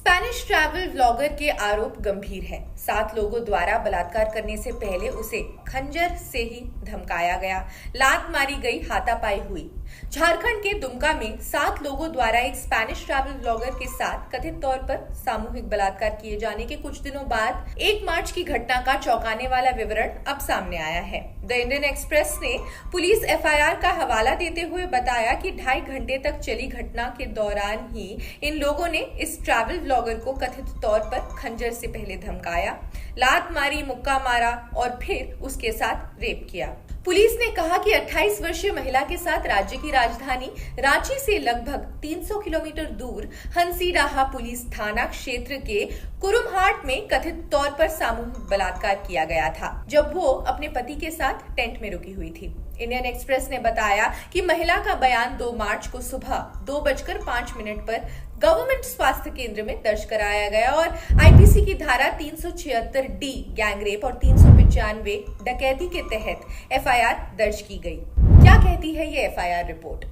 Spanish travel vlogger के आरोप गंभीर है। 7 लोगों द्वारा बलात्कार करने से पहले उसे खंजर से ही धमकाया गया, लात मारी गई, हाथापाई हुई। झारखंड के दुमका में 7 लोगों द्वारा एक स्पेनिश ट्रैवल व्लॉगर के साथ कथित तौर पर सामूहिक बलात्कार किए जाने के कुछ दिनों बाद 1 मार्च की घटना का चौंकाने वाला विवरण अब सामने आया है। द इंडियन एक्सप्रेस ने पुलिस एफआईआर का हवाला देते हुए बताया कि 2.5 घंटे तक चली घटना के दौरान ही इन लोगों ने इस ट्रैवल व्लॉगर को कथित तौर पर खंजर से पहले धमकाया, लात मारी, मुक्का मारा और फिर उसके साथ रेप किया। पुलिस ने कहा कि 28 वर्षीय महिला के साथ राज्य की राजधानी रांची से लगभग 300 किलोमीटर दूर हंसीडाहा पुलिस थाना क्षेत्र के कुरुमहाट में कथित तौर पर सामूहिक बलात्कार किया गया था, जब वो अपने पति के साथ टेंट में रुकी हुई थी। इंडियन एक्सप्रेस ने बताया कि महिला का बयान 2 मार्च को सुबह 2:05 पर गवर्नमेंट स्वास्थ्य केंद्र में दर्ज कराया गया और आईपीसी की धारा 376 डी गैंगरेप और 395 डकैती के तहत एफआईआर दर्ज की गई। क्या कहती है ये एफआईआर रिपोर्ट?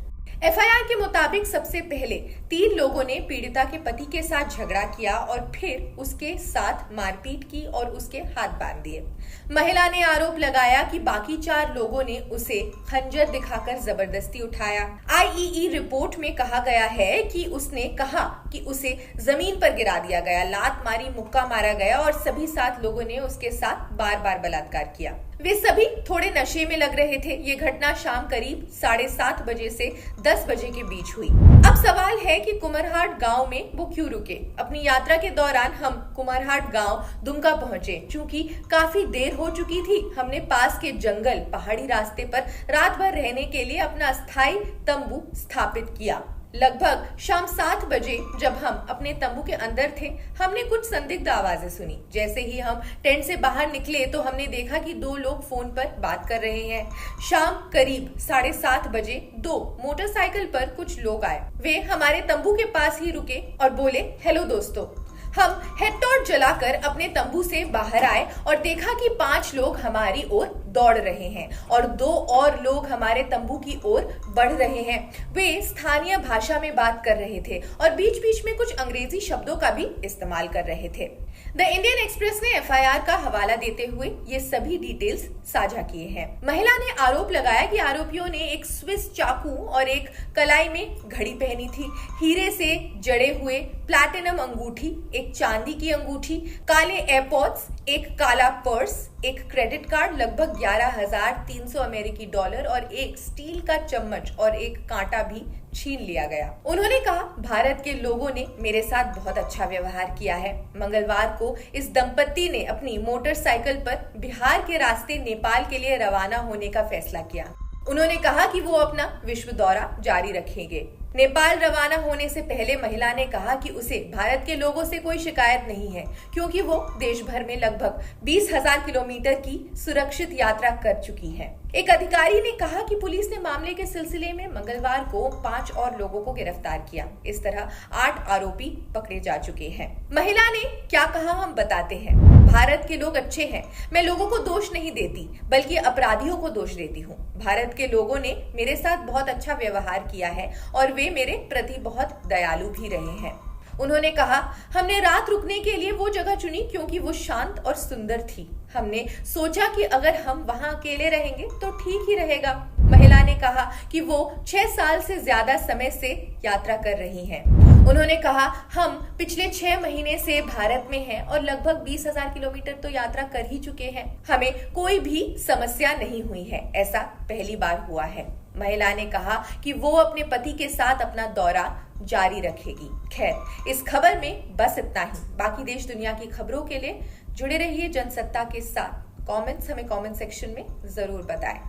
एफआईआर के मुताबिक सबसे पहले 3 लोगों ने पीड़िता के पति के साथ झगड़ा किया और फिर उसके साथ मारपीट की और उसके हाथ बांध दिए। महिला ने आरोप लगाया कि बाकी 4 लोगों ने उसे खंजर दिखाकर जबरदस्ती उठाया। आईईई रिपोर्ट में कहा गया है कि उसने कहा कि उसे जमीन पर गिरा दिया गया, लात मारी, मुक्का मारा गया और सभी 7 लोगों ने उसके साथ बार बार बलात्कार किया। वे सभी थोड़े नशे में लग रहे थे। ये घटना शाम करीब 7:30 बजे से 10 बजे के बीच हुई। अब सवाल है कि कुमरहाट गांव में वो क्यों रुके? अपनी यात्रा के दौरान हम कुमरहाट गांव दुमका पहुंचे। चूंकि काफी देर हो चुकी थी, हमने पास के जंगल पहाड़ी रास्ते पर रात भर रहने के लिए अपना अस्थायी तंबू स्थापित किया। लगभग शाम 7 बजे जब हम अपने तंबू के अंदर थे, हमने कुछ संदिग्ध आवाजें सुनी। जैसे ही हम टेंट से बाहर निकले तो हमने देखा कि 2 लोग फोन पर बात कर रहे हैं। शाम करीब 7:30 बजे 2 मोटरसाइकिल पर कुछ लोग आए। वे हमारे तंबू के पास ही रुके और बोले, हेलो दोस्तों। हम हेडटॉर्च जलाकर अपने तंबू से बाहर आए और देखा कि 5 लोग हमारी ओर दौड़ रहे हैं और 2 और लोग हमारे तंबू की ओर बढ़ रहे हैं। वे स्थानीय भाषा में बात कर रहे थे और बीच बीच में कुछ अंग्रेजी शब्दों का भी इस्तेमाल कर रहे थे। द इंडियन एक्सप्रेस ने एफआईआर का हवाला देते हुए ये सभी डिटेल्स साझा किए हैं। महिला ने आरोप लगाया कि आरोपियों ने एक स्विस चाकू और एक कलाई में घड़ी पहनी थी, हीरे से जड़े हुए प्लैटिनम अंगूठी, एक चांदी की अंगूठी, काले एयरपॉड्स, एक काला पर्स, एक क्रेडिट कार्ड, लगभग 11,300 अमेरिकी डॉलर और एक स्टील का चम्मच और एक कांटा भी छीन लिया गया। उन्होंने कहा, भारत के लोगों ने मेरे साथ बहुत अच्छा व्यवहार किया है। मंगलवार को इस दंपत्ति ने अपनी मोटरसाइकिल पर बिहार के रास्ते नेपाल के लिए रवाना होने का फैसला किया। उन्होंने कहा कि वो अपना विश्व दौरा जारी रखेंगे। नेपाल रवाना होने से पहले महिला ने कहा कि उसे भारत के लोगों से कोई शिकायत नहीं है, क्योंकि वो देश भर में लगभग 20,000 किलोमीटर की सुरक्षित यात्रा कर चुकी है। एक अधिकारी ने कहा कि पुलिस ने मामले के सिलसिले में मंगलवार को 5 और लोगों को गिरफ्तार किया। इस तरह 8 आरोपी पकड़े जा चुके हैं। महिला ने क्या कहा, हम बताते हैं। भारत के लोग अच्छे हैं। मैं लोगों को दोष नहीं देती, बल्कि अपराधियों को दोष देती हूँ। भारत के लोगों ने मेरे साथ बहुत अच्छा व्यवहार किया है और वे मेरे प्रति बहुत दयालु भी रहे हैं। उन्होंने कहा, हमने रात रुकने के लिए वो जगह चुनी क्योंकि वो शांत और सुंदर थी। हमने सोचा कि अगर हम वहां अकेले रहेंगे तो ठीक ही रहेगा। महिला ने कहा कि वो 6 साल से ज्यादा समय से यात्रा कर रही हैं। उन्होंने कहा, हम पिछले 6 महीने से भारत में हैं और लगभग 20,000 किलोमीटर तो यात्रा कर ही चुके हैं। हमें कोई भी समस्या नहीं हुई है, ऐसा पहली बार हुआ है। महिला ने कहा कि वो अपने पति के साथ अपना दौरा जारी रखेगी। खैर, इस खबर में बस इतना ही। बाकी देश दुनिया की खबरों के लिए जुड़े रहिए जनसत्ता के साथ। कमेंट्स हमें कमेंट सेक्शन में जरूर बताएं।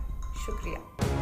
शुक्रिया।